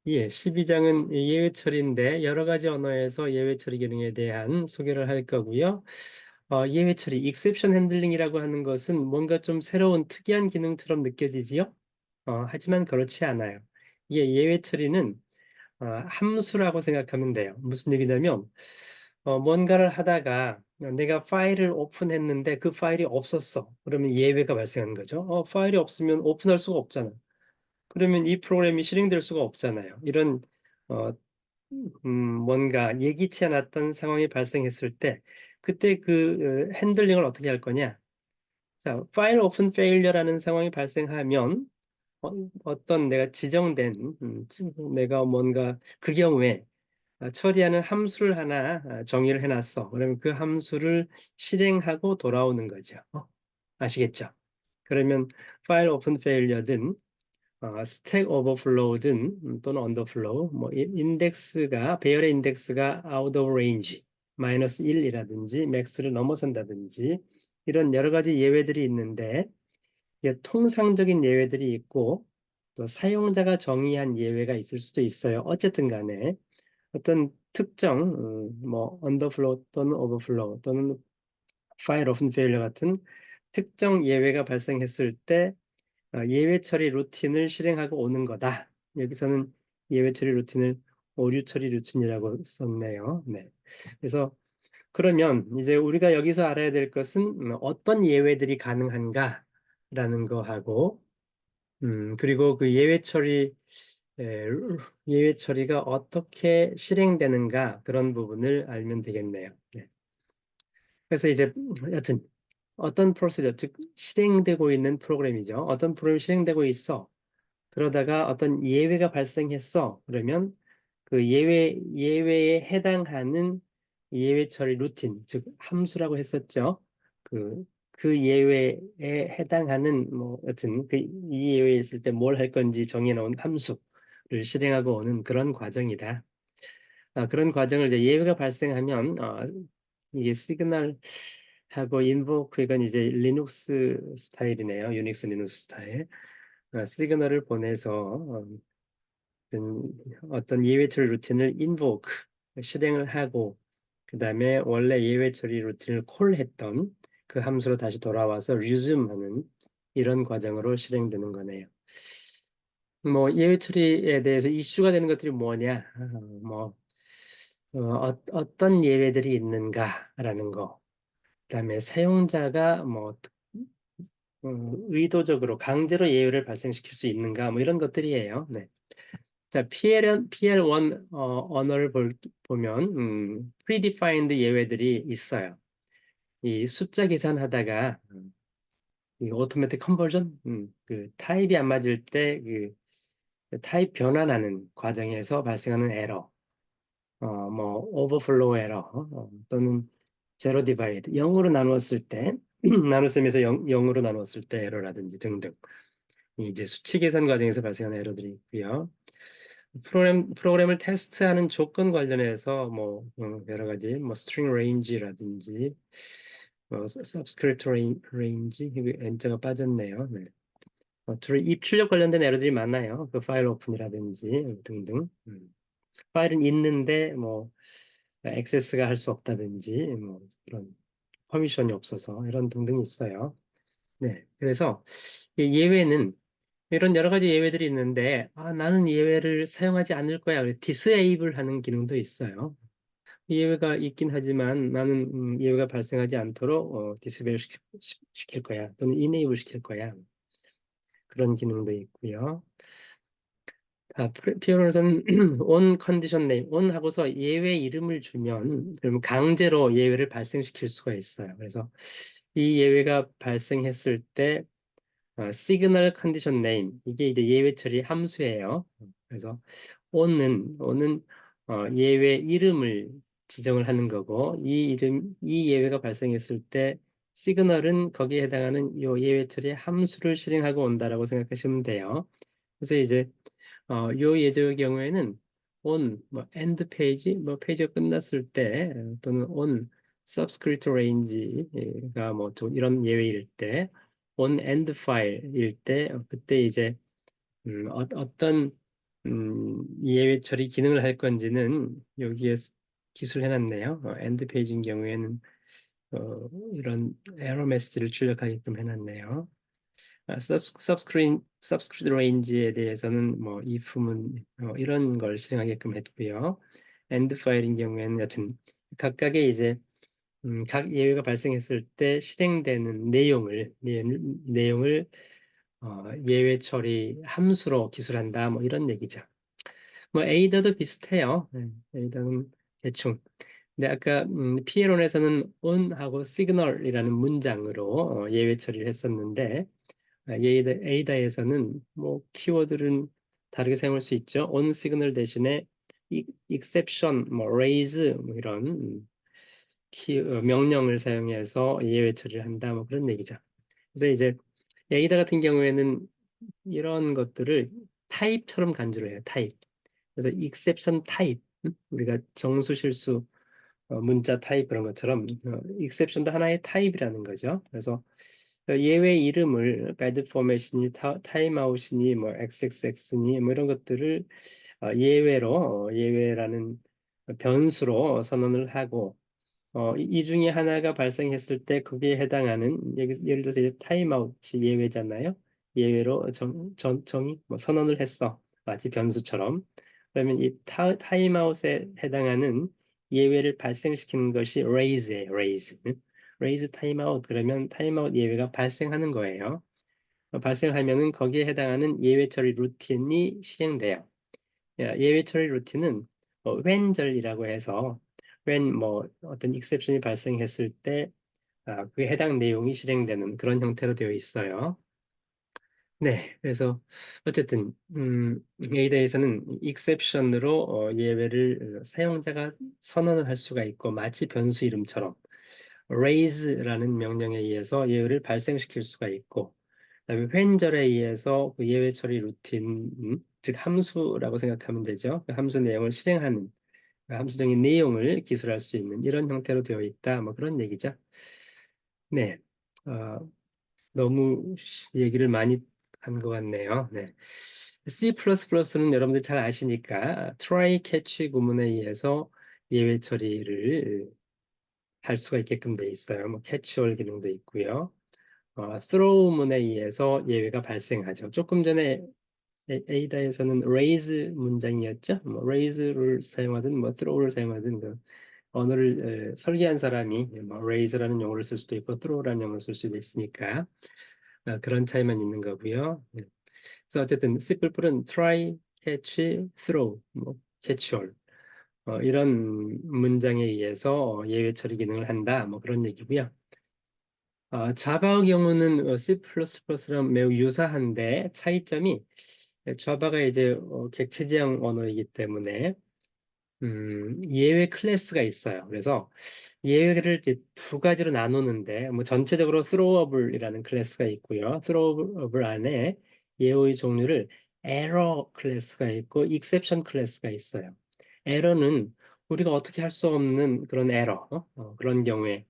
예, 12장은 예외 처리인데 여러 가지 언어에서 예외 처리 기능에 대한 소개를 할 거고요. 예외 처리, exception handling이라고 하는 것은 뭔가 좀 새로운 특이한 기능처럼 느껴지지요? 하지만 그렇지 않아요. 이게 예외 처리는 함수라고 생각하면 돼요. 무슨 얘기냐면 뭔가를 하다가 내가 파일을 오픈했는데 그 파일이 없었어. 그러면 예외가 발생하는 거죠. 파일이 없으면 오픈할 수가 없잖아. 그러면 이 프로그램이 실행될 수가 없잖아요. 이런 어, 뭔가 예기치 않았던 상황이 발생했을 때 그때 그 핸들링을 어떻게 할 거냐? 자, 파일 오픈 페일러라는 상황이 발생하면 어떤 내가 지정된 내가 뭔가 그 경우에 처리하는 함수를 하나 정의를 해놨어. 그러면 그 함수를 실행하고 돌아오는 거죠. 아시겠죠? 그러면 파일 오픈 페일러든 스택 오버플로우든 또는 언더플로우, 뭐 인덱스가 배열의 인덱스가 out of range 마이너스 1이라든지 맥스를 넘어선다든지 이런 여러 가지 예외들이 있는데 이게 통상적인 예외들이 있고 또 사용자가 정의한 예외가 있을 수도 있어요. 어쨌든 간에 어떤 특정 뭐 언더플로우 또는 오버플로우 또는 파일 오픈 페일러 같은 특정 예외가 발생했을 때 예외 처리 루틴을 실행하고 오는 거다. 여기서는 예외 처리 루틴을 오류 처리 루틴이라고 썼네요. 네. 그래서 그러면 이제 우리가 여기서 알아야 될 것은 어떤 예외들이 가능한가라는 거하고 그리고 그 에, 예외 처리가 어떻게 실행되는가 그런 부분을 알면 되겠네요. 네. 그래서 이제 여튼 어떤 프로세서 즉 실행되고 있는 프로그램이죠. 어떤 프로그램이 실행되고 있어. 그러다가 어떤 예외가 발생했어. 그러면 그 예외에 해당하는 예외 처리 루틴, 즉 함수라고 했었죠. 그 예외에 해당하는 뭐 여튼 이 예외에 있을 때 뭘 할 건지 정해놓은 함수를 실행하고 오는 그런 과정이다. 그런 과정을 이제 예외가 발생하면 이게 시그널하고 인보크 이건 이제 리눅스 스타일이네요. 유닉스 리눅스 스타일. 시그널을 보내서 어떤 예외 처리 루틴을 invoke 실행을 하고 그 다음에 원래 예외 처리 루틴을 콜했던 그 함수로 다시 돌아와서 resume하는 이런 과정으로 실행되는 거네요. 뭐 예외 처리에 대해서 이슈가 되는 것들이 뭐냐, 어떤 예외들이 있는가라는 거, 그다음에 사용자가 뭐 의도적으로 강제로 예외를 발생시킬 수 있는가, 뭐 이런 것들이에요. 네. 자, PL1 언어를 보면 predefined 예외들이 있어요. 이 숫자 계산하다가 이 automatic conversion, 그 타입이 안 맞을 때 그 타입 변환하는 과정에서 발생하는 에러, 뭐 overflow 에러 또는 제로 디바이드 0으로 나누었을 때 나눗셈에서 0으로 나누었을 때 에러라든지 등등 이제 수치 계산 과정에서 발생하는 에러들이 있고요. 프로그램을 테스트하는 조건 관련해서 뭐 여러 가지 뭐 string range라든지 subscript range 이거 n자가 빠졌네요. 네. 주로 입출력 관련된 에러들이 많아요. 그 파일 오픈이라든지 등등. 파일은 있는데 뭐 액세스가 할 수 없다든지 뭐 그런 퍼미션이 없어서 이런 등등이 있어요. 네. 그래서 이 예외는 이런 여러 가지 예외들이 있는데 나는 예외를 사용하지 않을 거야. disable 하는 기능도 있어요. 예외가 있긴 하지만 나는 예외가 발생하지 않도록 disable 시킬 거야. 또는 enable 시킬 거야. 그런 기능도 있고요. 피어로는 on condition name, on 하고서 예외 이름을 주면 그러면 강제로 예외를 발생시킬 수가 있어요. 그래서 이 예외가 발생했을 때 시그널 컨디션 네임 이게 이제 예외 처리 함수예요. 그래서 on은 예외 이름을 지정을 하는 거고 이 예외가 발생했을 때 시그널은 거기에 해당하는 요 예외 처리 함수를 실행하고 온다라고 생각하시면 돼요. 그래서 이제 요 예제의 경우에는 on 뭐 end 페이지 뭐 페이지가 끝났을 때 또는 on subscript range가 뭐 좀 이런 예외일 때 on end file일 때 그때 이제 어떤 예외 처리 기능을 할 건지는 여기에 기술해놨네요. 엔드 페이지인 경우에는 이런 에러 메시지를 출력하게끔 해놨네요. subscript range에 대해서는 뭐 if문 이런 걸 실행하게끔 했고요. end file인 경우에는 여튼 각각의 이제 각 예외가 발생했을 때 실행되는 내용을 예외 처리 함수로 기술한다 뭐 이런 얘기죠. 뭐 에이더도 비슷해요. 에이더는 대충. 근데 아까 P론에서는 on하고 signal이라는 문장으로 예외 처리를 했었는데 에이다에서는 뭐 키워드는 다르게 사용할 수 있죠. on signal 대신에 exception, 뭐 raise 뭐 이런 명령을 사용해서 예외 처리를 한다 뭐 그런 얘기죠. 그래서 이제 에이다 같은 경우에는 이런 것들을 타입처럼 간주를 해요. 타입. 그래서 exception 타입, 우리가 정수 실수 문자 타입 그런 것처럼 exception도 하나의 타입이라는 거죠. 그래서 예외 이름을 bad format이니 타임아웃이니 뭐 xxx니 뭐 이런 것들을 예외라는 변수로 선언을 하고 이 중에 하나가 발생했을 때 거기에 해당하는 예를 들어서 이제 타임아웃이 예외잖아요. 예외로 정의 뭐 선언을 했어. 마치 변수처럼. 그러면 이 타임아웃에 해당하는 예외를 발생시키는 것이 raise예요. raise. raise 타임아웃 그러면 타임아웃 예외가 발생하는 거예요. 발생하면은 거기에 해당하는 예외 처리 루틴이 실행돼요. 예외 처리 루틴은 when절이라고 해서 when 뭐 어떤 exception이 발생했을 때 그에 해당 내용이 실행되는 그런 형태로 되어 있어요. 네, 그래서 어쨌든 여기에 대해서는 exception으로 예외를 사용자가 선언을 할 수가 있고 마치 변수 이름처럼 raise라는 명령에 의해서 예외를 발생시킬 수가 있고 그다음에 when절에 의해서 그 예외 처리 루틴 즉 함수라고 생각하면 되죠. 그 함수 내용을 실행하는 그 함수적인 내용을 기술할 수 있는 이런 형태로 되어 있다. 뭐 그런 얘기죠. 네. 어, 너무 얘기를 많이 한 것 같네요. 네. C++는 여러분들 잘 아시니까 try, catch 구문에 의해서 예외 처리를 할 수가 있게끔 돼 있어요. 뭐 catch all 기능도 있고요. throw 문에 의해서 예외가 발생하죠. 조금 전에 에이다에서는 raise 문장이었죠. 뭐 raise를 사용하든 뭐 throw를 사용하든 그 언어를 설계한 사람이 뭐 raise라는 용어를 쓸 수도 있고 throw라는 용어를 쓸 수도 있으니까 그런 차이만 있는 거고요. 그래서 어쨌든 C++은 try, catch, throw, 뭐 catch all 이런 문장에 의해서 예외 처리 기능을 한다. 뭐 그런 얘기고요. 자바의 경우는 C++랑 매우 유사한데 차이점이 자바가 이제 객체 지향 언어이기 때문에 예외 클래스가 있어요. 그래서 예외를 이제 두 가지로 나누는데 뭐 전체적으로 throwable이라는 클래스가 있고요. throwable 안에 예외의 종류를 error 클래스가 있고 exception 클래스가 있어요. error는 우리가 어떻게 할 수 없는 그런 에러, 그런 경우에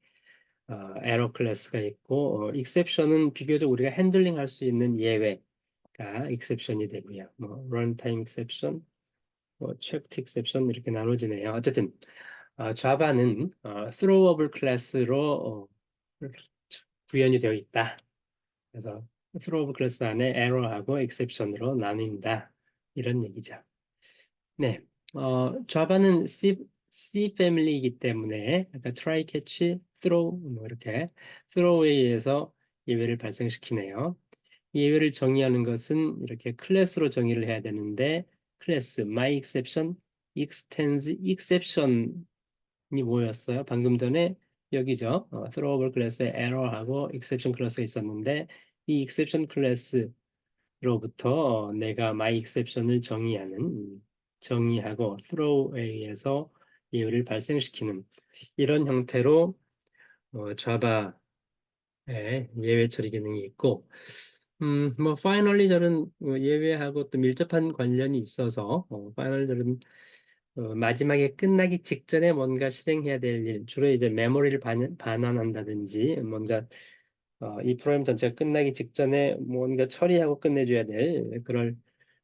에러 클래스가 있고 exception은 비교적 우리가 핸들링 할 수 있는 예외가 exception이 되고요. 뭐 runtime exception, 뭐 checked exception 이렇게 나눠지네요. 어쨌든 자바는 throwable 클래스로 구현이 되어 있다. 그래서 throwable 클래스 안에 error하고 exception으로 나뉜다. 이런 얘기죠. 네, 자바는 C 패밀리이기 때문에 아까 try, catch, throw 뭐 이렇게 throw에 의해서 예외를 발생시키네요. 예외를 정의하는 것은 이렇게 클래스로 정의를 해야 되는데 클래스 my exception, extends exception이 뭐였어요? 방금 전에 여기죠. throwable 클래스에 error하고 exception 클래스가 있었는데 이 exception 클래스 로부터 내가 my exception을 정의하고 throw에 의해서 예외를 발생시키는 이런 형태로 자바에 예외 처리 기능이 있고 뭐 finally 저는 예외하고 또 밀접한 관련이 있어서 finally는 마지막에 끝나기 직전에 뭔가 실행해야 될 일, 주로 이제 메모리를 반환한다든지 뭔가 이 프로그램 전체가 끝나기 직전에 뭔가 처리하고 끝내줘야 될 그럴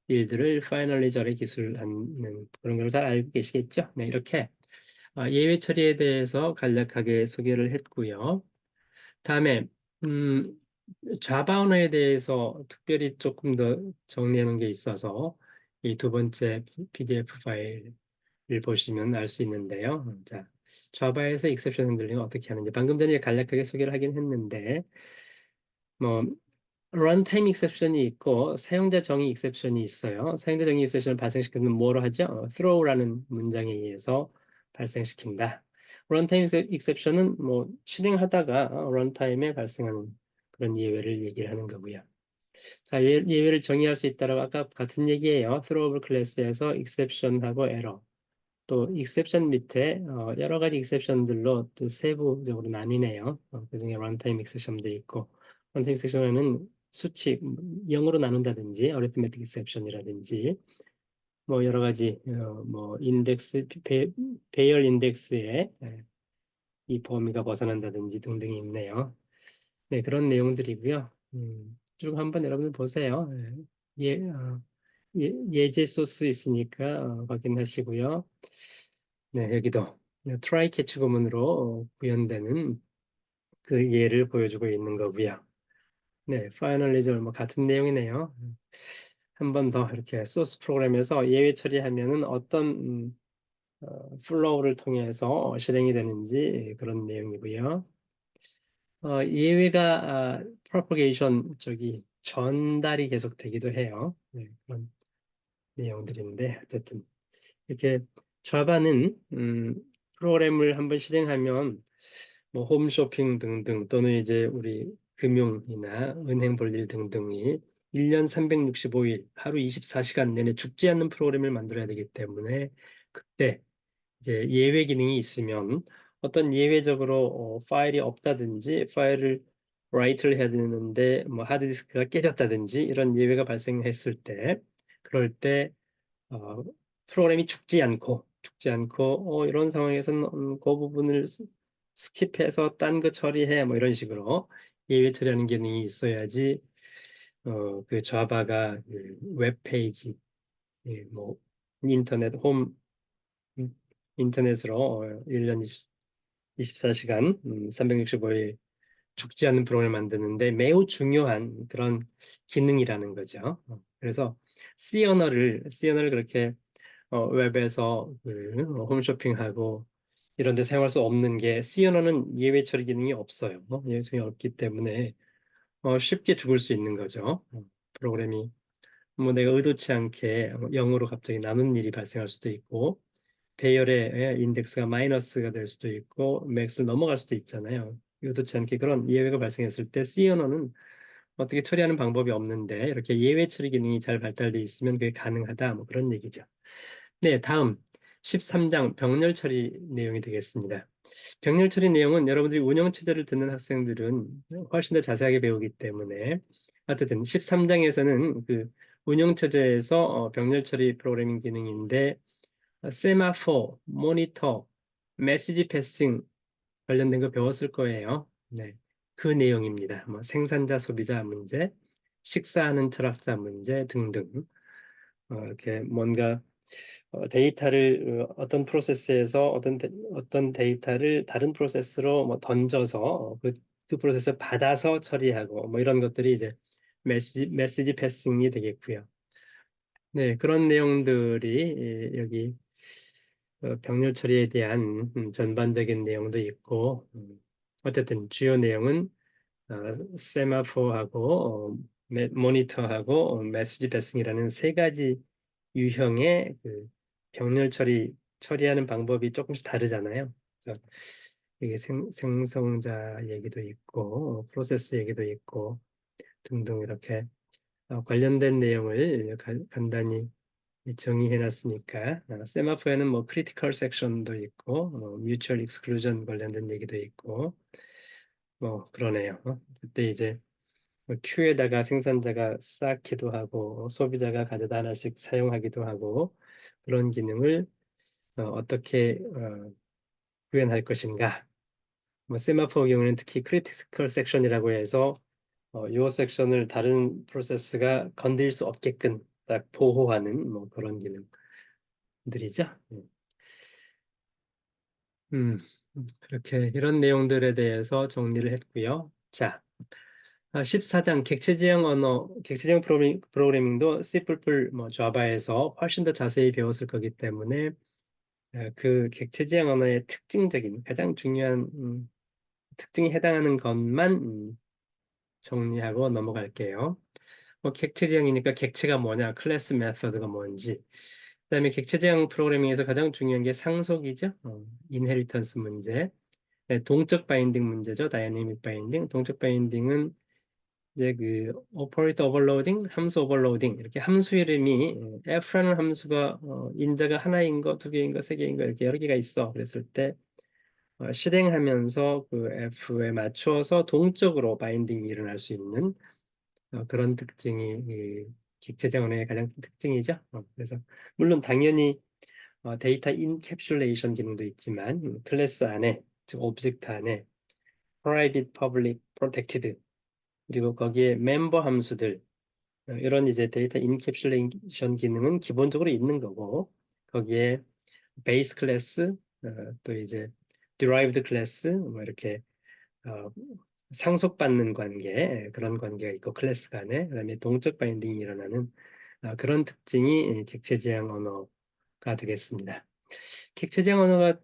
일들을 파이널 레저의 기술하는 그런 걸 잘 알고 계시겠죠? 네, 이렇게 예외 처리에 대해서 간략하게 소개를 했고요. 다음에 음, 자바 언어에 대해서 특별히 조금 더 정리해 놓은 게 있어서 이 두 번째 PDF 파일을 보시면 알 수 있는데요. 자, 자바에서 익셉션 핸들링을 어떻게 하는지 방금 전에 간략하게 소개를 하긴 했는데 뭐 런타임 익셉션이 있고 사용자 정의 익셉션이 있어요. 사용자 정의 익셉션을 발생시키는 뭐로 하죠? throw라는 문장에 의해서 발생시킨다. 런타임 익셉션은 뭐 실행하다가 런타임에 발생하는 그런 예외를 얘기를 하는 거고요. 자, 예외를 정의할 수 있다라고 아까 같은 얘기예요. throwable 클래스에서 exception하고 error. 또 exception 밑에 여러 가지 exception들로 또 세부적으로 나뉘네요. 그중에 runtime exception도 있고 runtime exception은 수치 0으로 나눈다든지 arithmetic exception이라든지 뭐 여러 가지 뭐 인덱스 배열 인덱스에 이 범위가 벗어난다든지 등등이 있네요. 네, 그런 내용들이고요. 쭉 한번 여러분들 보세요. 예제 소스 있으니까 확인하시고요. 네, 여기도 트라이 캐치 구문으로 구현되는 그 예를 보여주고 있는 거고요. 네, 파이널 리절 뭐 같은 내용이네요. 한 번 더 이렇게 소스 프로그램에서 예외 처리하면은 어떤 플로우를 통해서 실행이 되는지 그런 내용이고요. 예외가 propagation 쪽이 전달이 계속 되기도 해요. 네, 그런 내용들인데 어쨌든 이렇게 자바는 프로그램을 한번 실행하면 뭐 홈쇼핑 등등 또는 이제 우리 금융이나 은행 볼 일 등등이 1년 365일 하루 24시간 내내 죽지 않는 프로그램을 만들어야 되기 때문에 그때 이제 예외 기능이 있으면 어떤 예외적으로 파일이 없다든지 파일을 라이트를 해야 되는데 뭐 하드디스크가 깨졌다든지 이런 예외가 발생했을 때 그럴 때 어, 프로그램이 죽지 않고 이런 상황에서는 그 부분을 스킵해서 딴 거 처리해 뭐 이런 식으로 예외 처리하는 기능이 있어야지 그 자바가 그 웹페이지 뭐 인터넷 홈 인터넷으로 1년 24시간 365일 죽지 않는 프로그램을 만드는데 매우 중요한 그런 기능이라는 거죠. 그래서 C 언어를 그렇게 웹에서 그 홈쇼핑하고 이런 데 사용할 수 없는 게 C 언어는 예외 처리 기능이 없어요. 예외 처리 없기 때문에 쉽게 죽을 수 있는 거죠. 프로그램이 뭐 내가 의도치 않게 0으로 갑자기 나눈 일이 발생할 수도 있고 배열의 인덱스가 마이너스가 될 수도 있고 맥스를 넘어갈 수도 있잖아요. 의도치 않게 그런 예외가 발생했을 때 C 언어는 어떻게 처리하는 방법이 없는데 이렇게 예외 처리 기능이 잘 발달되어 있으면 그게 가능하다 뭐 그런 얘기죠. 네, 다음 13장 병렬 처리 내용이 되겠습니다. 병렬 처리 내용은 여러분들이 운영 체제를 듣는 학생들은 훨씬 더 자세하게 배우기 때문에 어쨌든 13장에서는 그 운영 체제에서 병렬 처리 프로그래밍 기능인데 세마포, 모니터, 메시지 패싱 관련된 거 배웠을 거예요. 네, 그 내용입니다. 뭐 생산자 소비자 문제, 식사하는 철학자 문제 등등 이렇게 뭔가 데이터를 어떤 프로세스에서 어떤 데이터를 다른 프로세스로 뭐 던져서 그 프로세스 받아서 처리하고 뭐 이런 것들이 이제 메시지 패싱이 되겠고요. 네, 그런 내용들이 여기 병렬 처리에 대한 전반적인 내용도 있고 어쨌든 주요 내용은 세마포하고 모니터하고 메시지 패싱이라는 세 가지 유형의 그 병렬 처리하는 방법이 조금씩 다르잖아요. 그래서 이게 생성자 얘기도 있고 프로세스 얘기도 있고 등등 이렇게 관련된 내용을 간단히 정의해 놨으니까 세마포에는 뭐 크리티컬 섹션도 있고 뮤추얼 익스클루전 관련된 얘기도 있고 뭐 그러네요. 그때 이제 뭐 큐에다가 생산자가 쌓기도 하고 소비자가 가져다 하나씩 사용하기도 하고 그런 기능을 어떻게 구현할 것인가. 뭐 세마포 경우는 특히 크리티컬 섹션이라고 해서 이 섹션을 다른 프로세스가 건드릴 수 없게끔 딱 보호하는 뭐 그런 기능들이죠. 음, 그렇게 이런 내용들에 대해서 정리를 했고요. 자, 14장 객체지형 언어, 객체지형 프로그래밍도 C++, 뭐 자바에서 훨씬 더 자세히 배웠을 거기 때문에 그 객체지형 언어의 특징적인 가장 중요한 특징에 해당하는 것만 정리하고 넘어갈게요. 뭐 객체지형이니까 객체가 뭐냐, 클래스 메서드가 뭔지, 그다음에 객체지형 프로그래밍에서 가장 중요한 게 상속이죠. 인헤리턴스 문제, 네, 동적 바인딩 문제죠. 다이내믹 바인딩. 동적 바인딩은 이제 그 오퍼레이터 오버로딩, 함수 오버로딩 이렇게 함수 이름이 f라는 함수가 인자가 하나인 거, 두 개인 거, 세 개인 거 이렇게 여러 개가 있어. 그랬을 때 실행하면서 그 f에 맞추어서 동적으로 바인딩이 일어날 수 있는 그런 특징이 이 객체정원의 가장 큰 특징이죠. 그래서 물론 당연히 데이터 인캡슐레이션 기능도 있지만 클래스 안에, 즉 오브젝트 안에 private, public, protected 그리고 거기에 멤버 함수들 이런 이제 데이터 인캡슐레이션 기능은 기본적으로 있는 거고 거기에 베이스 클래스 또 이제 derived 클래스 뭐 이렇게 어, 상속받는 관계 그런 관계가 있고 클래스 간에 그다음에 동적 바인딩이 일어나는 그런 특징이 객체 지향 언어가 되겠습니다. 객체 지향 언어가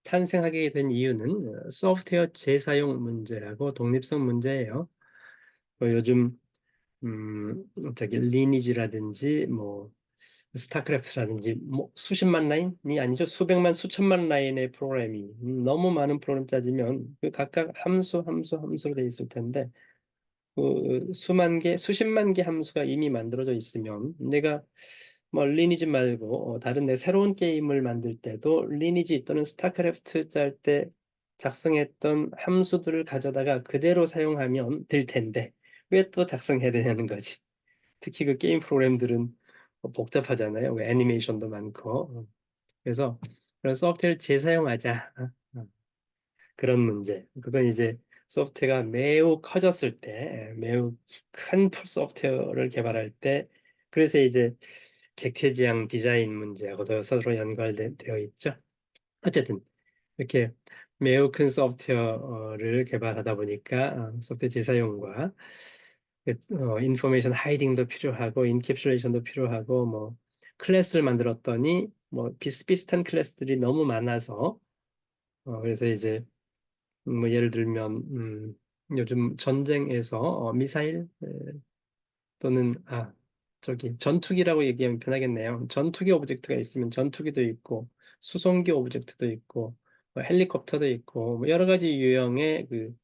탄생하게 된 이유는 소프트웨어 재사용 문제하고 독립성 문제예요. 요즘 리니지라든지 뭐 스타크래프트라든지 뭐 수십만 라인이 아니죠. 수백만 수천만 라인의 프로그램이 너무 많은 프로그램 짜지면 그 각각 함수로 돼 있을 텐데 그 수만 개, 수십만 개 함수가 이미 만들어져 있으면 내가 뭐 리니지 말고 다른 내 새로운 게임을 만들 때도 리니지 또는 스타크래프트 짤 때 작성했던 함수들을 가져다가 그대로 사용하면 될 텐데 왜 또 작성해야 되냐는 거지. 특히 그 게임 프로그램들은 복잡하잖아요. 그 애니메이션도 많고. 그래서 그런 소프트웨어를 재사용하자. 그런 문제. 그건 이제 소프트웨어가 매우 커졌을 때, 매우 큰 소프트웨어를 개발할 때, 그래서 이제 객체지향 디자인 문제하고도 서로 연관되어 있죠. 어쨌든 이렇게 매우 큰 소프트웨어를 개발하다 보니까 소프트웨어 재사용과 인포메이션 하이딩도 필요하고 인캡슐레이션도 필요하고 뭐 클래스를 만들었더니 뭐 비슷비슷한 클래스들이 너무 많아서 그래서 이제 뭐 예를 들면 요즘 전쟁에서 미사일 또는 저기 전투기라고 얘기하면 편하겠네요. 전투기 오브젝트가 있으면 전투기도 있고 수송기 오브젝트도 있고 뭐 헬리콥터도 있고 뭐 여러 가지 유형의 그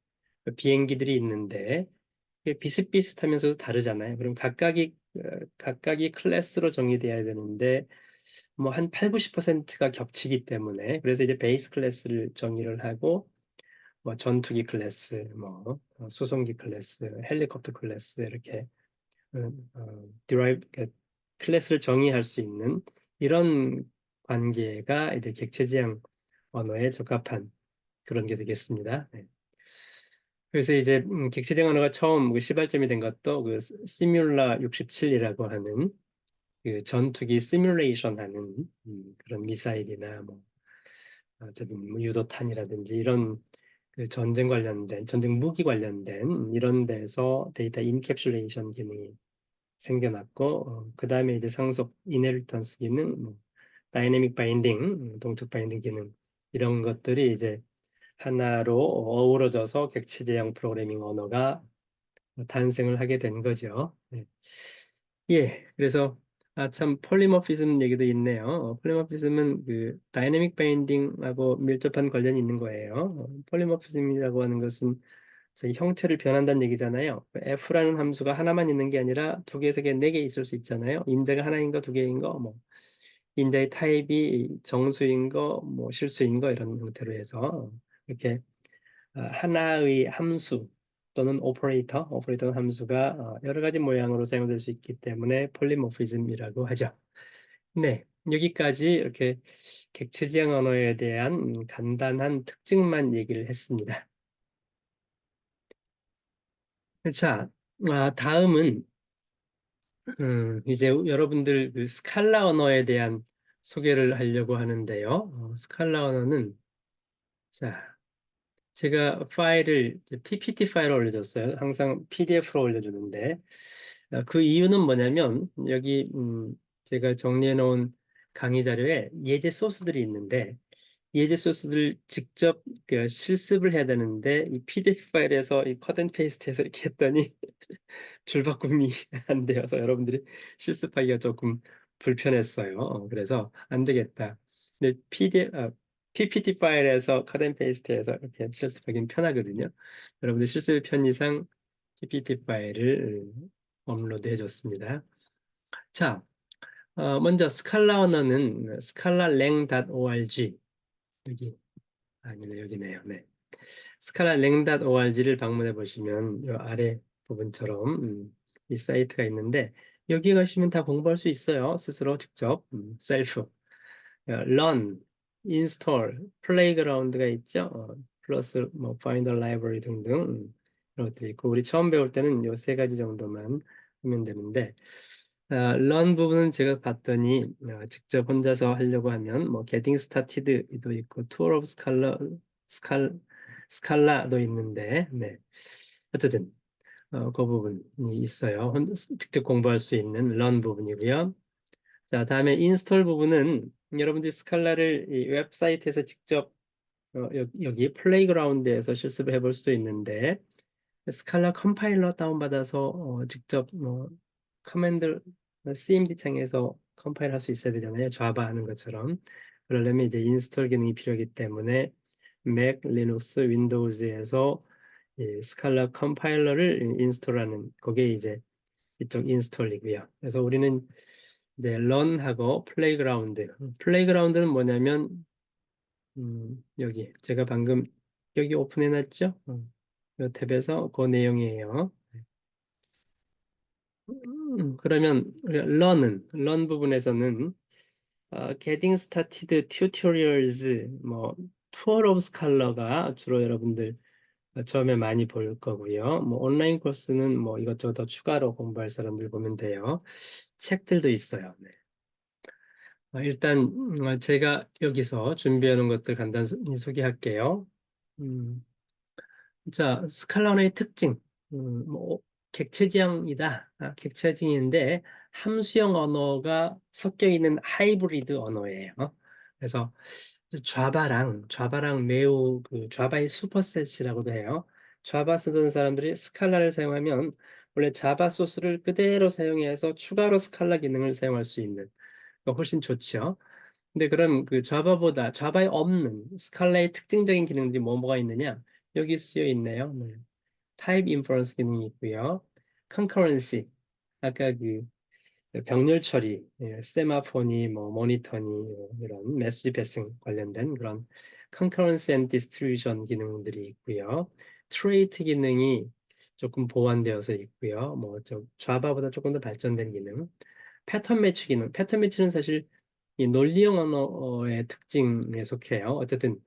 비행기들이 있는데 이게 비슷비슷하면서도 다르잖아요. 그럼 각각이 클래스로 정의돼야 되는데 뭐 한 8, 90%가 겹치기 때문에 그래서 이제 베이스 클래스를 정의를 하고 뭐 전투기 클래스, 뭐 수송기 클래스, 헬리콥터 클래스 이렇게 그러니까 클래스를 정의할 수 있는 이런 관계가 이제 객체지향 언어에 적합한 그런 게 되겠습니다. 네. 그래서 이제 객체지향 언어가 처음 그 시발점이 된 것도 그 시뮬라 67이라고 하는 그 전투기 시뮬레이션 하는 그런 미사일이나 뭐 어쨌든 뭐 유도탄이라든지 이런 그 전쟁 관련된 전쟁 무기 관련된 이런 데서 데이터 인캡슐레이션 기능이 생겨났고 그 다음에 이제 상속 이네리턴스 기능, 뭐, 다이내믹 바인딩, 동적 바인딩 기능 이런 것들이 이제 하나로 어우러져서 객체 대형 프로그래밍 언어가 탄생을 하게 된 거죠. 네. 예, 그래서 참 폴리모피즘 얘기도 있네요. 폴리모피즘은 그 다이내믹 바인딩하고 밀접한 관련이 있는 거예요. 폴리모피즘이라고 하는 것은 저희 형체를 변한다는 얘기잖아요. F라는 함수가 하나만 있는 게 아니라 두 개, 세 개, 네 개 있을 수 있잖아요. 인자가 하나인 거, 두 개인 거, 뭐 인자의 타입이 정수인 거, 뭐 실수인 거 이런 형태로 해서 이렇게 하나의 함수 또는 오퍼레이터 함수가 여러 가지 모양으로 사용될 수 있기 때문에 폴리모피즘이라고 하죠. 네, 여기까지 이렇게 객체지향 언어에 대한 간단한 특징만 얘기를 했습니다. 자, 다음은 이제 여러분들 그 스칼라 언어에 대한 소개를 하려고 하는데요. 스칼라 언어는, 자, 제가 파일을 이제 PPT 파일을 올려줬어요. 항상 PDF로 올려주는데, 그 이유는 뭐냐면, 여기, 제가 정리해 놓은 강의 자료에 예제 소스들이 있는데, 예제 소스를 직접 그 실습을 해야 되는데, 이 PDF 파일에서 이 컷 앤 페이스트해서 이렇게 했더니, 줄바꿈이 안 되어서 여러분들이 실습하기가 조금 불편했어요. 그래서 안 되겠다. 근데 PPT 파일에서 컷 앤 페이스트해서 이렇게 실습하기는 편하거든요. 여러분들 실습의 편의상 PPT 파일을 업로드 해줬습니다. 자, 먼저 스칼라 언어는 scalalang.org, 여기 아니네, 여기네요. 네. scalalang.org를 방문해 보시면 이 아래 부분처럼 이 사이트가 있는데, 여기 가시면 다 공부할 수 있어요. 스스로 직접 셀프 learn, install, playground가 있죠. 플러스 뭐 find a library 등등 이런 것들이 있고, 우리 처음 배울 때는 요 세 가지 정도만 하면 되는데, learn 부분은 제가 봤더니 직접 혼자서 하려고 하면 뭐 getting started도 있고 tour of scala도 있는데, 네. 어쨌든 그 부분이 있어요. 직접 공부할 수 있는 learn 부분이고요. 자, 다음에 인스톨 부분은 여러분들이 스칼라를 이 웹사이트에서 직접 여기 플레이그라운드에서 실습을 해볼 수도 있는데, 스칼라 컴파일러 다운받아서 직접 커맨드 CMD 창에서 컴파일 할 수 있어야 되잖아요. 자바 하는 것처럼. 그러려면 이제 인스톨 기능이 필요하기 때문에 맥, 리눅스, 윈도우즈에서 이 스칼라 컴파일러를 인스톨하는, 그게 이제 이쪽 인스톨이고요. 그래서 우리는 이제 런하고 플레이그라운드는 뭐냐면 여기 제가 방금 여기 오픈해 놨죠? 이 탭에서 그 내용이에요. 그러면 런 부분에서는 Getting Started Tutorials, 뭐 Tour of Scholar가 주로 여러분들 처음에 많이 볼 거고요. 뭐 온라인 코스는 뭐 이것저것 더 추가로 공부할 사람들 보면 돼요. 책들도 있어요. 네. 일단 제가 여기서 준비해 놓은 것들 간단히 소개할게요. 음, 자, 스칼라의 특징, 뭐 객체지향이다. 객체지향인데 함수형 언어가 섞여 있는 하이브리드 언어예요. 그래서 좌바랑 매우 그 좌바의 슈퍼셋이라고도 해요. 좌바 쓰던 사람들이 스칼라를 사용하면 원래 자바 소스를 그대로 사용해서 추가로 스칼라 기능을 사용할 수 있는, 그러니까 훨씬 좋죠. 근데 그럼 그 자바에 없는 스칼라의 특징적인 기능들이 뭐가 있느냐? 여기 쓰여 있네요. 네. 타입 인퍼런스 기능이 있고요. 컨커런시, 아까 그 병렬 처리, 세마포니, 뭐 모니터니, 이런 메시지 패싱 관련된 그런 컨커런시 앤 디스트리뷰션 기능들이 있고요. 트레이트 기능이 조금 보완되어서 있고요. 뭐 자바보다 조금 더 발전된 기능. 패턴 매치 기능. 패턴 매치는 사실 이 논리형 언어의 특징에 속해요. 어쨌든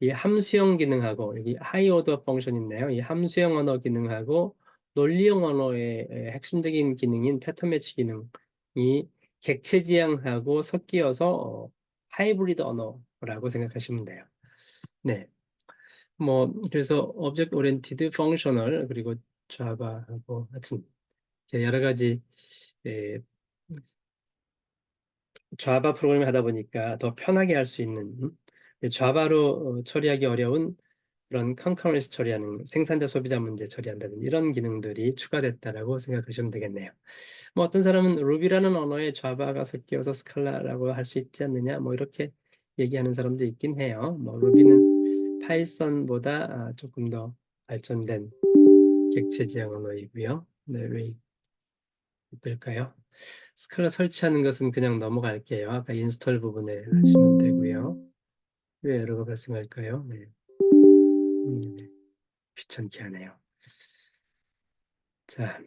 이 함수형 기능하고 여기 하이 오더 펑션 있네요. 이 함수형 언어 기능하고 논리형 언어의 핵심적인 기능인 패턴 매치 기능이 객체 지향하고 섞여서 하이브리드 언어라고 생각하시면 돼요. 네. 뭐 그래서 오브젝트 오리엔티드, 펑셔널, 그리고 자바하고 하여튼 여러 가지 에, 자바 프로그램을 하다 보니까 더 편하게 할 수 있는, 자바로 처리하기 어려운 그런 컨커런스 처리하는, 생산자 소비자 문제 처리한다는 이런 기능들이 추가됐다라고 생각하시면 되겠네요. 뭐 어떤 사람은 루비라는 언어에 자바가 섞여서 스칼라라고 할 수 있지 않느냐, 뭐 이렇게 얘기하는 사람도 있긴 해요. 뭐 루비는 파이썬보다 조금 더 발전된 객체 지향 언어이고요. 네, 왜 어떨까요? 스칼라 설치하는 것은 그냥 넘어갈게요. 아까 인스톨 부분에 하시면 되고요. 왜 에러가 발생할까요? 네. 네. 귀찮게 하네요. 자,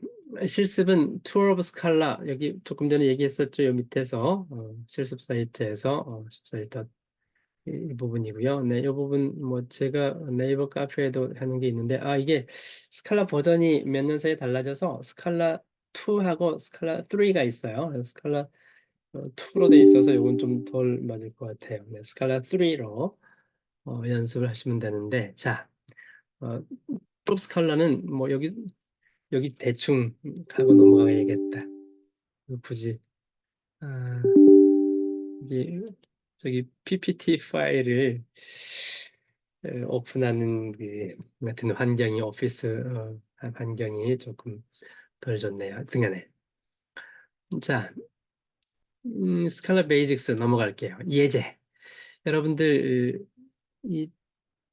실습은 투어 오브 스칼라, 여기 조금 전에 얘기했었죠. 요 밑에서 실습 사이트에서 실습 사이트 이 부분이고요. 네, 이 부분 뭐 제가 네이버 카페에도 하는 게 있는데, 이게 스칼라 버전이 몇 년 사이에 달라져서 스칼라 2하고 스칼라 3가 있어요. 그래서 스칼라 2로 돼 있어서 이건 좀 덜 맞을 것 같아요. 네, 스칼라 3로 연습을 하시면 되는데, 자, 프롭 스칼라는 뭐 여기 대충 하고 넘어가야겠다. 굳이 이게 저기 PPT 파일을 오픈하는 그 같은 환경이 오피스 환경이 조금 덜 좋네요. 등간에. 자, 스칼라 베이직스 넘어갈게요. 예제. 여러분들 이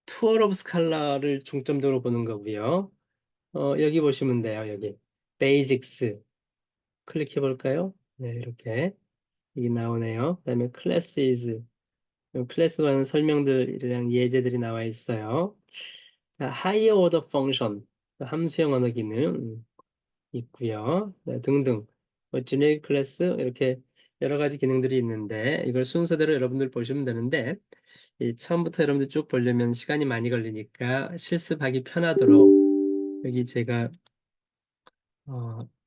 투어 오브 스칼라를 중점적으로 보는 거고요. 여기 보시면 돼요. 여기 베이직스 클릭해 볼까요? 네, 이렇게 여기 나오네요. 그다음에 클래스이즈 클래스라는 설명들이랑 예제들이 나와 있어요. 자, higher order function 함수형 언어 기능 있고요. 네, 등등. generic class 이렇게 여러 가지 기능들이 있는데 이걸 순서대로 여러분들 보시면 되는데 이 처음부터 여러분들 쭉 보려면 시간이 많이 걸리니까 실습하기 편하도록 여기 제가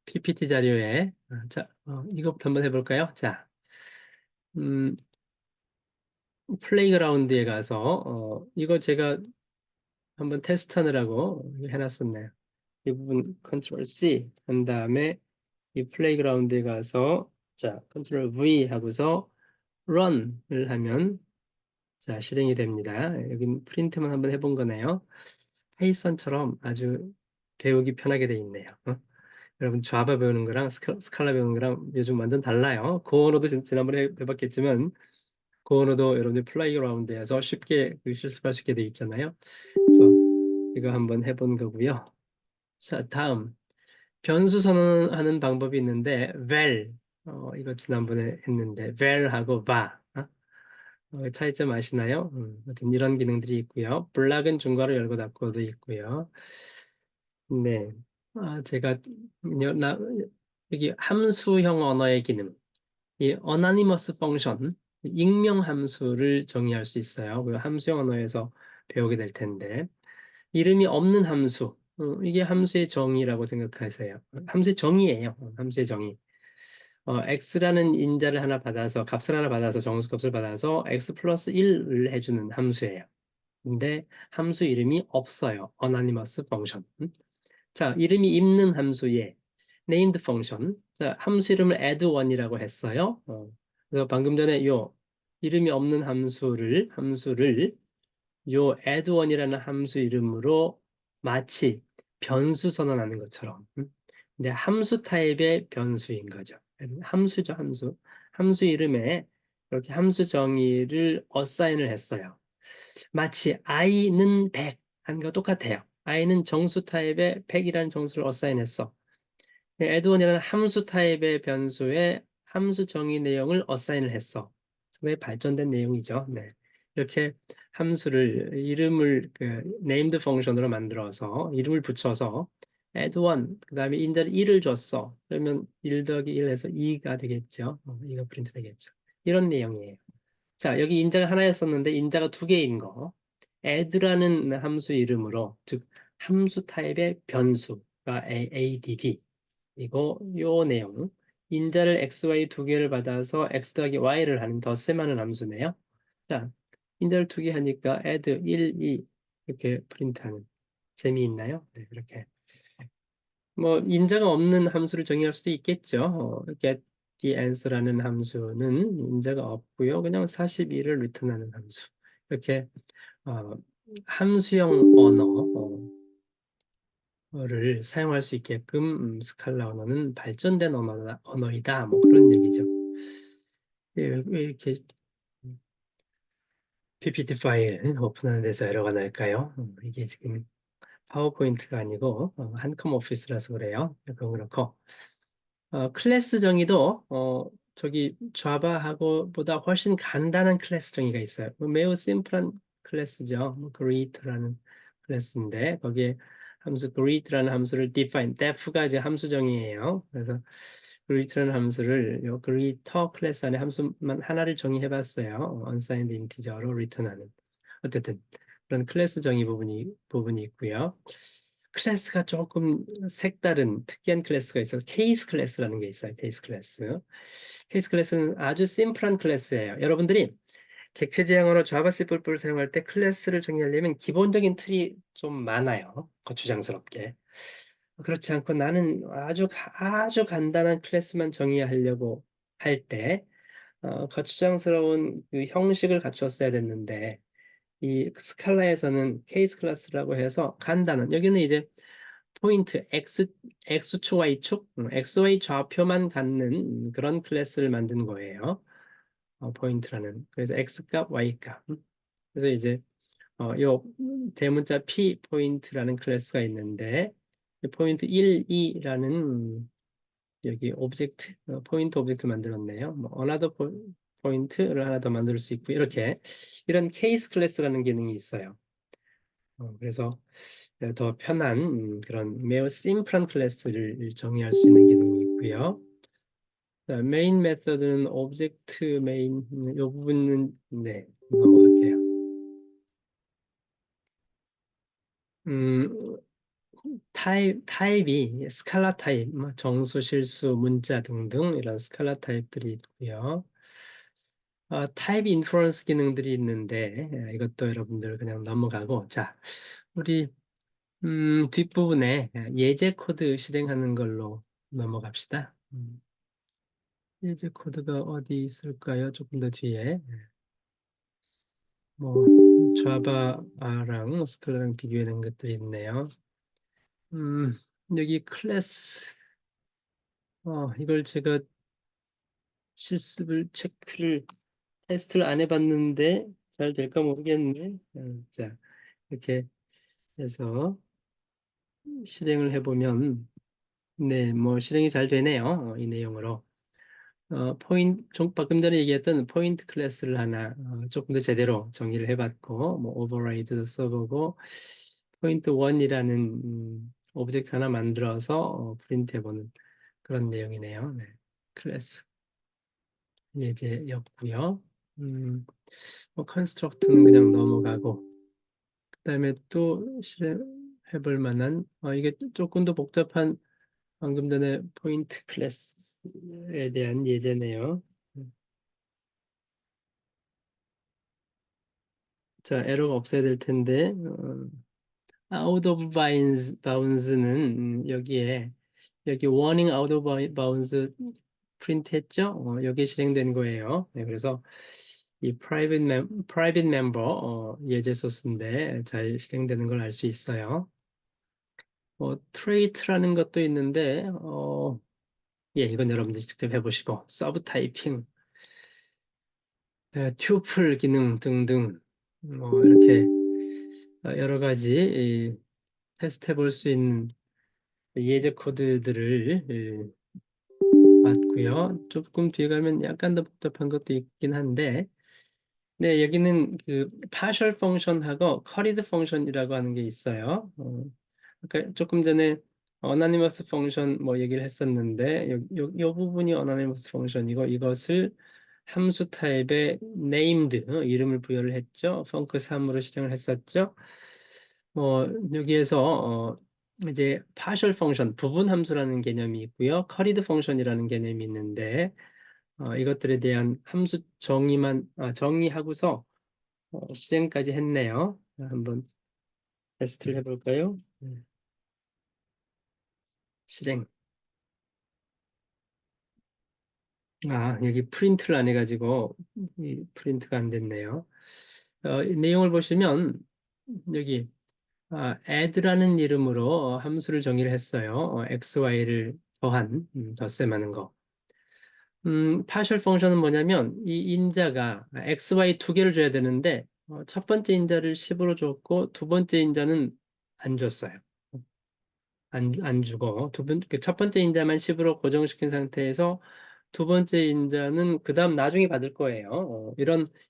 PPT 자료에 자, 이것부터 한번 해볼까요? 자, 플레이그라운드에 가서 이거 제가 한번 테스트하느라고 해놨었네요. 이 부분 컨트롤 C 한 다음에 이 플레이그라운드에 가서 자 컨트롤 V 하고서 run을 하면 자 실행이 됩니다. 여기 프린트만 한번 해본 거네요. 파이썬처럼 아주 배우기 편하게 돼 있네요. 여러분 자바 배우는 거랑 스칼라 배우는 거랑 요즘 완전 달라요. 그 언어도 지난번에 해봤겠지만 그 언어도 여러분들 플레이그라운드에서 쉽게 실습할 수 있게 돼 있잖아요. 그래서 이거 한번 해본 거고요. 자 다음 변수 선언하는 방법이 있는데 vel 이거 지난번에 했는데 vel하고 va 차이점 아시나요? 하여튼 이런 기능들이 있고요. 블락은 중괄호 열고 닫고도 있고요. 네, 제가 여기 함수형 언어의 기능, 이 anonymous function 익명 함수를 정의할 수 있어요. 그 함수형 언어에서 배우게 될 텐데 이름이 없는 함수, 이게 함수의 정의라고 생각하세요. 함수의 정의예요. 함수의 정의. x라는 인자를 하나 받아서 값을 하나 받아서 정수값을 받아서 x 플러스 1을 해주는 함수예요. 근데 함수 이름이 없어요. anonymous function. 자, 이름이 있는 함수에 named function. 자, 함수 이름을 add1이라고 했어요. 그래서 방금 전에 요 이름이 없는 함수를 요 add1이라는 함수 이름으로 마치 변수 선언하는 것처럼. 근데 함수 타입의 변수인 거죠. 함수죠, 함수. 함수 이름에 이렇게 함수 정의를 어사인을 했어요. 마치 i는 100 하는 거 똑같아요. i는 정수 타입의 100이라는 정수를 어사인했어. add1이라는 함수 타입의 변수에 함수 정의 내용을 어사인을 했어. 상당히 발전된 내용이죠. 네. 이렇게 함수를 이름을 named 펑션으로 만들어서 이름을 붙여서 add1 그다음에 인자를 1을 줬어. 그러면 1 더하기 1 해서 2가 되겠죠. 2가 프린트 되겠죠. 이런 내용이에요. 자, 여기 인자가 하나였었는데 인자가 두 개인 거. add라는 함수 이름으로 즉 함수 타입의 변수가 add 이거 요 내용 인자를 xy 두 개를 받아서 x 더하기 y를 하는 덧셈하는 함수네요. 자, 인자를 두 개 하니까 add 1, 2 이렇게 프린트하는 재미있나요? 네, 이렇게 뭐 인자가 없는 함수를 정의할 수도 있겠죠. get the answer라는 함수는 인자가 없고요. 그냥 42를 리턴하는 함수. 이렇게 어, 함수형 언어를 사용할 수 있게끔 스칼라 언어는 발전된 언어이다. 뭐 그런 얘기죠. 왜 이렇게 PPT 파일 오픈하는 데서 에러가 날까요? 이게 지금 파워포인트가 아니고 한컴 오피스라서 그래요. 그건 그렇고 클래스 정의도 저기 자바하고 보다 훨씬 간단한 클래스 정의가 있어요. 매우 심플한 클래스죠. greet라는 클래스인데 거기에 함수 greet라는 함수를 define, def가 이제 함수 정의예요. 그래서 greet라는 함수를 요 greeter 클래스 안에 함수만 하나를 정의해봤어요. unsigned integer로 return하는. 어쨌든 그런 클래스 정의 부분이 있고요. 클래스가 조금 색다른 특이한 클래스가 있어서 케이스 클래스라는 게 있어요. 케이스 클래스. 케이스 클래스는 아주 심플한 클래스예요. 여러분들이 객체 지향으로 자바 스크립트를 사용할 때 클래스를 정의하려면 기본적인 틀이 좀 많아요. 거추장스럽게. 그렇지 않고 나는 아주 간단한 클래스만 정의하려고 할 때, 거추장스러운 그 형식을 갖추었어야 됐는데, 이 스칼라에서는 케이스 클래스라고 해서 간단한, 여기는 이제 포인트 X축, Y축, XY 좌표만 갖는 그런 클래스를 만든 거예요. 포인트라는. 그래서 X값, Y값. 그래서 이제 요 대문자 P 포인트라는 클래스가 있는데 포인트 1, 2라는 여기 오브젝트 포인트 오브젝트 만들었네요. 뭐 another 포인트를 하나 더 만들 수 있고 이렇게 이런 케이스 클래스라는 기능이 있어요. 그래서 더 편한 그런 매우 심플한 클래스를 정의할 수 있는 기능이 있고요. 메인 메서드는 오브젝트 메인 이 부분은 네 넘어갈게요. 음, 타입이 스칼라 타입, 뭐 정수, 실수, 문자 등등 이런 스칼라 타입들이 있고요. 타입 인퍼런스 기능들이 있는데 이것도 여러분들 그냥 넘어가고 자, 우리 뒷부분에 예제 코드 실행하는 걸로 넘어갑시다. 예제 코드가 어디 있을까요? 조금 더 뒤에 뭐 자바랑 스칼라랑 비교하는 것들이 있네요. 음, 여기 클래스 이걸 제가 실습을 체크를 테스트를 안 해봤는데 잘 될까 모르겠네. 자 이렇게 해서 실행을 해보면 네, 뭐 실행이 잘 되네요. 이 내용으로. 방금 전에 얘기했던 포인트 클래스를 하나 조금 더 제대로 정의를 해봤고, 뭐 오버라이드도 써보고, 포인트 1이라는 오브젝트 하나 만들어서 프린트 해보는 그런 내용이네요. 네. 클래스 예제였고요. 음, 뭐 컨스트럭트는 그냥 넘어가고, 그다음에 또 실행해볼 만한 이게 조금 더 복잡한 방금 전에 포인트 클래스에 대한 예제네요. 자, 에러가 없어야 될 텐데, out of bounds는 여기에, 여기 warning out of bounds 프린트 했죠? 여기에 실행된 거예요. 네, 그래서 이 private member 예제 소스인데 잘 실행되는 걸 알 수 있어요. trait라는 것도 있는데, 예, 이건 여러분들이 직접 해보시고, 서브 타이핑, 튜플 기능 등등 이렇게 여러 가지 테스트 해볼 수 있는 예제 코드들을 봤고요. 조금 뒤에 가면 약간 더 복잡한 것도 있긴 한데, 네, 여기는 그 partial function하고 curried function이라고 하는 게 있어요. 아까 조금 전에 anonymous function 뭐 얘기를 했었는데, 요 부분이 anonymous function이고 이것을 함수 타입의 named 이름을 부여를 했죠. func 3으로 실행을 했었죠. 여기에서 이제 partial function 부분 함수라는 개념이 있고요. curried function이라는 개념이 있는데 이것들에 대한 함수 정의하고서 실행까지 했네요. 한번 테스트를 해볼까요? 실행. 여기 프린트를 안 해가지고 이 프린트가 안 됐네요. 이 내용을 보시면 여기 add라는 이름으로 함수를 정의를 했어요. x, y를 덧셈하는 거. partial function은 뭐냐면 이 인자가 x, y 두 개를 줘야 되는데 첫 번째 인자를 10으로 줬고 두 번째 인자는 안 줬어요. 안 주고 첫 번째 인자만 10으로 고정시킨 상태에서 두 번째 인자는 그 다음 나중에 받을 거예요.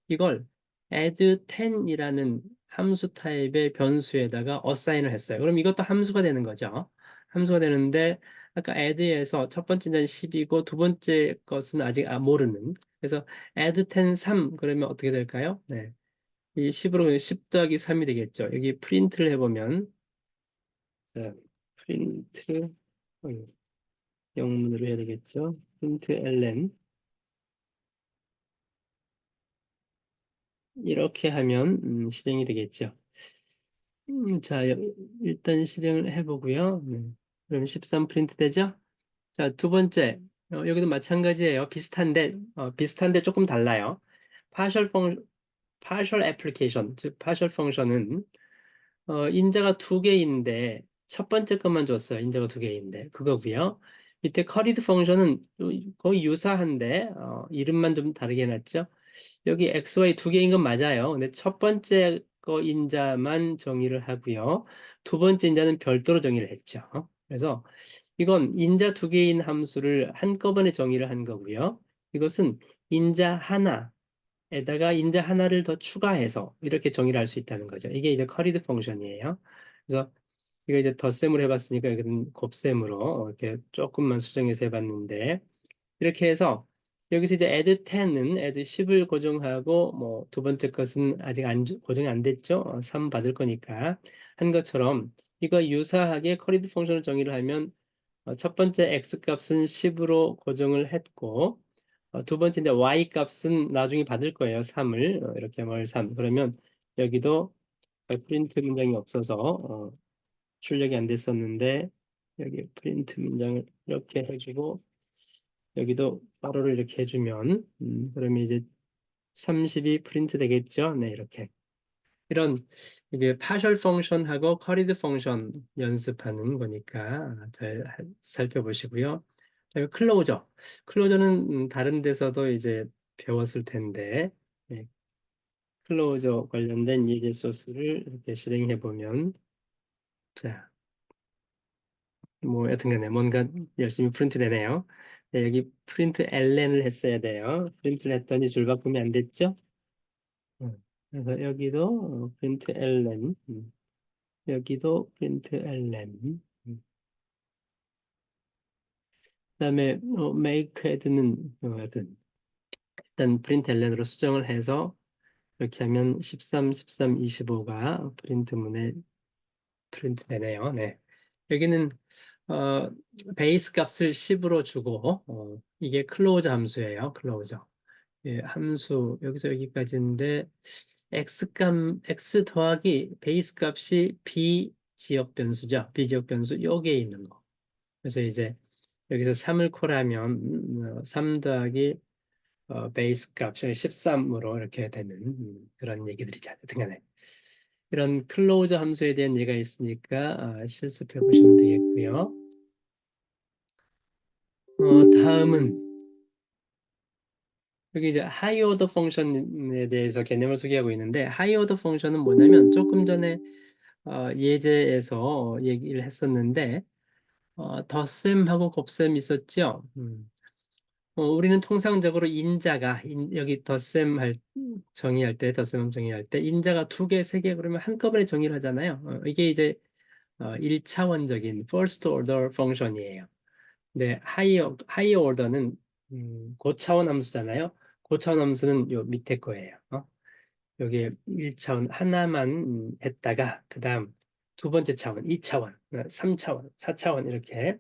이걸 add 10이라는 함수 타입의 변수에다가 어사인을 했어요. 그럼 이것도 함수가 되는 거죠. 함수가 되는데 아까 add에서 첫 번째 인자는 10이고 두 번째 것은 아직 모르는. 그래서 add 10 3 그러면 어떻게 될까요? 네. 이 10으로 10 더하기 3이 되겠죠. 여기 프린트를 해보면 자, 프린트, 어, 영문으로 해야 되겠죠? 프린트 ln. 이렇게 하면 실행이 되겠죠. 자, 일단 실행을 해보고요. 그럼 13 프린트 되죠? 자, 두 번째, 여기도 마찬가지예요. 비슷한데 조금 달라요. partial partial application, 즉 partial function은 인자가 두 개인데 첫 번째 것만 줬어요. 인자가 두 개인데 그거고요. 밑에 curried function은 거의 유사한데 이름만 좀 다르게 해놨죠. 여기 XY 두 개인 건 맞아요. 근데 첫 번째 거 인자만 정의를 하고요. 두 번째 인자는 별도로 정의를 했죠. 그래서 이건 인자 두 개인 함수를 한꺼번에 정의를 한 거고요. 이것은 인자 하나에다가 인자 하나를 더 추가해서 이렇게 정의를 할 수 있다는 거죠. 이게 이제 커리드 펑션이에요. 그래서 이거 이제 덧셈을 해봤으니까 이건 곱셈으로 이렇게 조금만 수정해서 해봤는데 이렇게 해서 여기서 이제 add 10은 add 10을 고정하고 뭐 두 번째 것은 아직 고정이 안 됐죠. 3 받을 거니까 한 것처럼 이거 유사하게 커리드 펑션을 정의를 하면 첫 번째 x 값은 10으로 고정을 했고 두 번째 이제 y 값은 나중에 받을 거예요. 3을 이렇게 월 3. 그러면 여기도 프린트 문장이 없어서 출력이 안 됐었는데 여기 프린트 문장을 이렇게 해주고 여기도 바로를 이렇게 해주면 그러면 이제 30이 프린트 되겠죠? 네, 이렇게. 이런 이게 partial function하고 curried function 연습하는 거니까 잘 살펴보시고요. 그다음에 클로저. 클로저는 다른 데서도 이제 배웠을 텐데 네, 클로저 관련된 예제 소스를 이렇게 실행해 보면 자, 뭐 여튼간에 뭔가 열심히 프린트 되네요. 네, 여기 프린트 ln을 했어야 돼요. 프린트를 했더니 줄 바꾸면 안 됐죠? 그래서 여기도 프린트 ln, 여기도 프린트 ln. 그다음에 make add는 일단 프린트 ln으로 수정을 해서 이렇게 하면 13, 13, 25가 프린트문에 프린트 되네요. 네. 여기는 어, 베이스 값을 10으로 주고 이게 클로저 함수예요. 클로저. 예, 함수 여기서 여기까지인데 x 더하기 베이스 값이 b 지역 변수죠. b 지역 변수 여기에 있는 거. 그래서 이제 여기서 3을 콜하면 3 더하기 베이스 값이 13으로 이렇게 되는 그런 얘기들이죠. 등간에 이런 클로저 함수에 대한 예가 있으니까 실습해 보시면 되겠고요. 다음은 여기 이제 하이 오더 펑션에 대해서 개념을 소개하고 있는데 하이 오더 펑션은 뭐냐면 조금 전에 예제에서 얘기를 했었는데 덧셈하고 곱셈 있었죠. 우리는 통상적으로 여기 덧셈 정의할 때 인자가 두 개, 세 개 그러면 한꺼번에 정의를 하잖아요. 이게 이제 1차원적인 first order 펑션이에요. 네, 하이어 오더는 고차원 함수잖아요. 고차원 함수는 요 밑에 거예요. 여기 1차원 하나만 했다가 그다음 두 번째 차원, 2차원, 3차원, 4차원 이렇게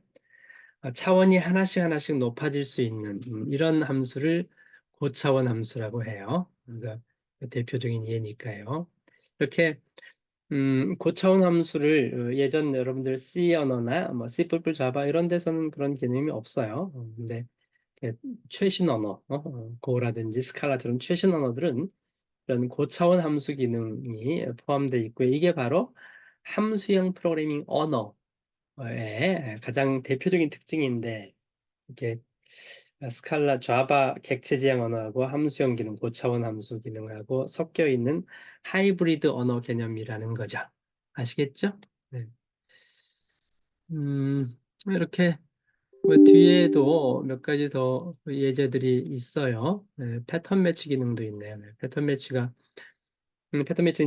차원이 하나씩 하나씩 높아질 수 있는 이런 함수를 고차원 함수라고 해요. 그래서 대표적인 예니까요. 이렇게 고차원 함수를 예전 여러분들 C 언어나 뭐 C++, 자바 이런 데서는 그런 개념이 없어요. 근데 최신 언어, 고라든지 스칼라처럼 최신 언어들은 이런 고차원 함수 기능이 포함되어 있고요. 이게 바로 함수형 프로그래밍 언어의 가장 대표적인 특징인데 이렇게 스칼라, 자바 객체 지향 언어하고 함수형 기능, 고차원 함수 기능하고 섞여 있는 하이브리드 언어 개념이라는 거죠. 아시겠죠? 네. 이렇게 뭐 뒤에도 몇 가지 더 예제들이 있어요. 네, 패턴 매치 기능도 있네요. 네, 패턴 매치는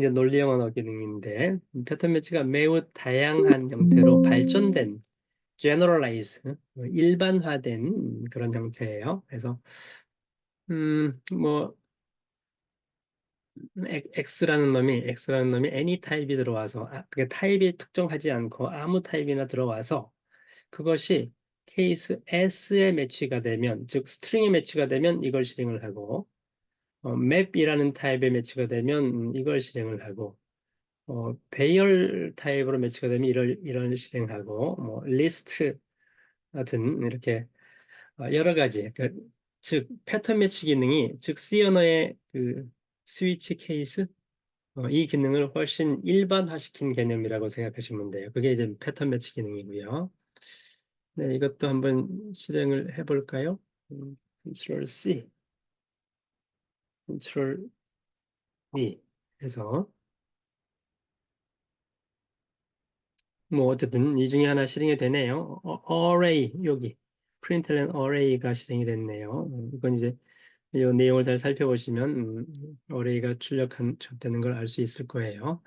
이제 논리형 언어 기능인데 패턴 매치가 매우 다양한 형태로 발전된 generalize, 일반화된 그런 형태예요. 그래서 뭐 X라는 놈이 any 타입이 들어와서, 그게 타입이 특정하지 않고 아무 타입이나 들어와서 그것이 케이스 S에 매치가 되면, 즉 스트링에 매치가 되면 이걸 실행을 하고, map이라는 타입에 매치가 되면 이걸 실행을 하고, 배열 타입으로 매치가 되면 이런 실행하고, 뭐 리스트 같은 이렇게 여러 가지, 즉 패턴 매치 기능이, 즉 C 언어의 그 스위치 케이스, 이 기능을 훨씬 일반화시킨 개념이라고 생각하시면 돼요. 그게 이제 패턴 매치 기능이고요. 네, 이것도 한번 실행을 해볼까요? Ctrl C, Ctrl V 해서, 뭐 어쨌든 이 중에 하나 실행이 되네요. array, 여기 println array가 실행이 됐네요. 이건 이제 이 내용을 잘 살펴보시면 array가 출력되는 걸 알 수 있을 거예요.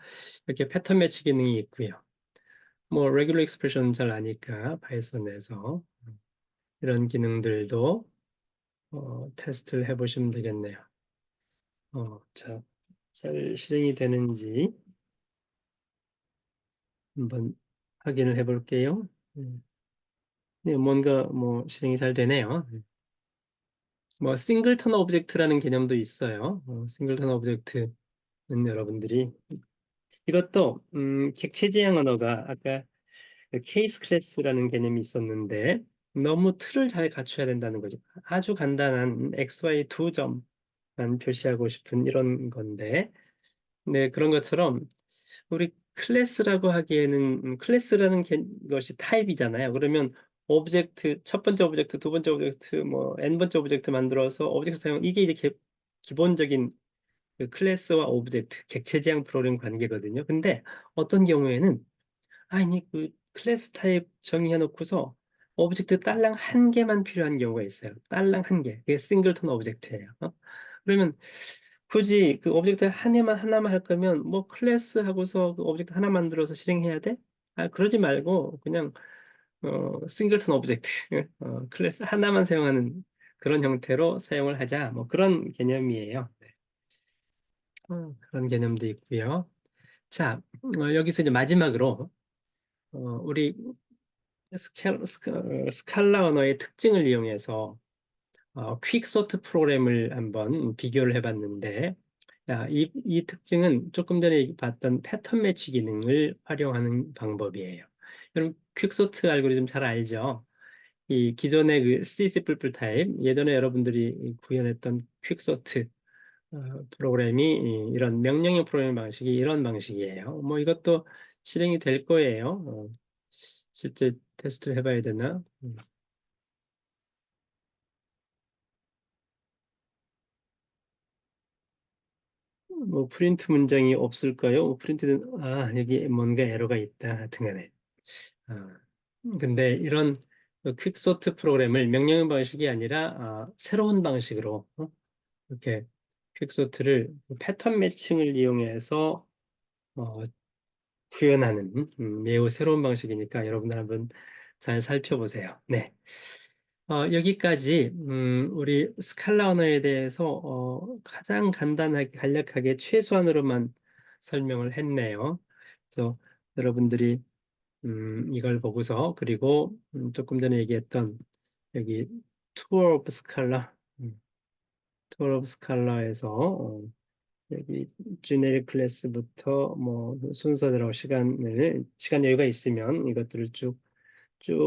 이렇게 패턴 매치 기능이 있고요. 뭐 regular expression 잘 아니까 파이썬에서 이런 기능들도 테스트를 해보시면 되겠네요. 자, 잘 실행이 되는지 한번 확인을 해볼게요. 네, 뭔가 뭐 실행이 잘 되네요. 뭐 싱글턴 오브젝트라는 개념도 있어요. 싱글턴 오브젝트는 여러분들이 이것도 객체 지향 언어가 아까 그 케이스 클래스라는 개념이 있었는데 너무 틀을 잘 갖춰야 된다는 거죠. 아주 간단한 XY 두 점만 표시하고 싶은 이런 건데, 네, 그런 것처럼 우리 클래스라고 하기에는 클래스라는 것이 타입이잖아요. 그러면 오브젝트, 첫 번째 오브젝트, 두 번째 오브젝트, 뭐 n 번째 오브젝트 만들어서 오브젝트 사용, 이게 이렇게 기본적인 그 클래스와 오브젝트, 객체 지향 프로그램 관계거든요. 근데 어떤 경우에는 아니 그 클래스 타입 정의해 놓고서 오브젝트 딸랑 한 개만 필요한 경우가 있어요. 딸랑 한 개. 그게 싱글턴 오브젝트예요. 그러면 굳이 그 오브젝트 하나만 할 거면 뭐 클래스 하고서 그 오브젝트 하나 만들어서 실행해야 돼? 그러지 말고 그냥 싱글턴 오브젝트 클래스 하나만 사용하는 그런 형태로 사용을 하자. 뭐 그런 개념이에요. 네. 그런 개념도 있고요. 자, 여기서 이제 마지막으로 우리 스칼라 언어의 특징을 이용해서 퀵소트 프로그램을 한번 비교를 해봤는데, 이 특징은 조금 전에 봤던 패턴 매치 기능을 활용하는 방법이에요. 여러분, 퀵소트 알고리즘 잘 알죠? 이 기존의 그 C++ 타입, 예전에 여러분들이 구현했던 퀵소트 프로그램이 이런 명령형 프로그램 방식이 이런 방식이에요. 뭐 이것도 실행이 될 거예요. 실제 테스트를 해봐야 되나? 뭐 프린트 문장이 없을까요? 프린트된 여기 뭔가 에러가 있다 하여튼 간에 근데 이런 퀵소트 프로그램을 명령형 방식이 아니라 새로운 방식으로 이렇게 퀵소트를 패턴 매칭을 이용해서 어, 구현하는 매우 새로운 방식이니까 여러분들 한번 잘 살펴보세요. 네. 여기까지 우리 스칼라 언어에 대해서 가장 간단하게 간략하게 최소한으로만 설명을 했네요. 그래서 여러분들이 이걸 보고서 그리고 조금 전에 얘기했던 여기 투어 오브 스칼라, 투어 오브 스칼라에서 여기 주네릭 클래스부터 뭐 순서대로 시간 여유가 있으면 이것들을 쭉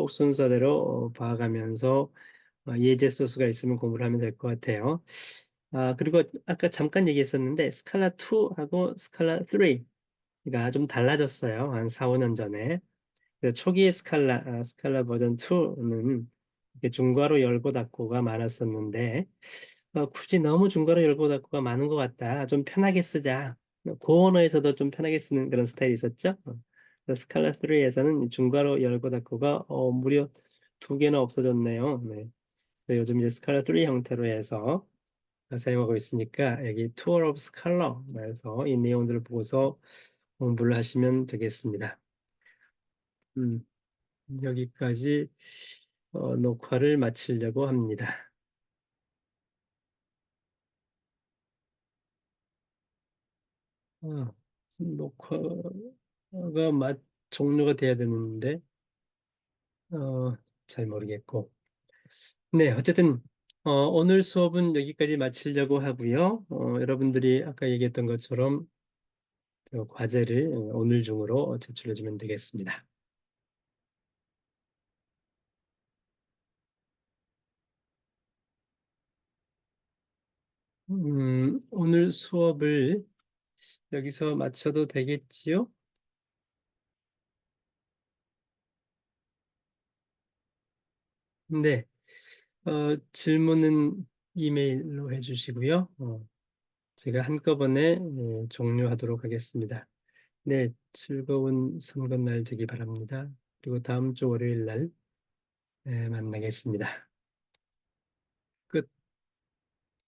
순서대로 봐가면서 예제 소스가 있으면 공부를 하면 될 것 같아요. 그리고 아까 잠깐 얘기했었는데 스칼라 2하고 스칼라 3가 좀 달라졌어요. 한 4, 5년 전에. 초기의 스칼라 버전 2는 중괄호 열고 닫고가 많았었는데 굳이 너무 중괄호 열고 닫고가 많은 것 같다. 좀 편하게 쓰자. 고 언어에서도 좀 편하게 쓰는 그런 스타일이 있었죠. 스칼라 3에서는 중괄호 열고 닫고가 무려 두 개나 없어졌네요. 네. 요즘 이제 스칼라 3 형태로 해서 사용하고 있으니까 여기 투어 오브 스칼라 그래서 이 내용들을 보고서 공부를 하시면 되겠습니다. 음, 여기까지 녹화를 마치려고 합니다. 어, 녹화가 종료가 돼야 되는데, 어, 잘 모르겠고. 네, 어쨌든, 오늘 수업은 여기까지 마치려고 하고요. 여러분들이 아까 얘기했던 것처럼 그 과제를 오늘 중으로 제출해주면 되겠습니다. 오늘 수업을 여기서 마쳐도 되겠지요? 네, 질문은 이메일로 해주시고요. 제가 한꺼번에 종료하도록 하겠습니다. 네, 즐거운 선거날 되기 바랍니다. 그리고 다음 주 월요일 날 만나겠습니다.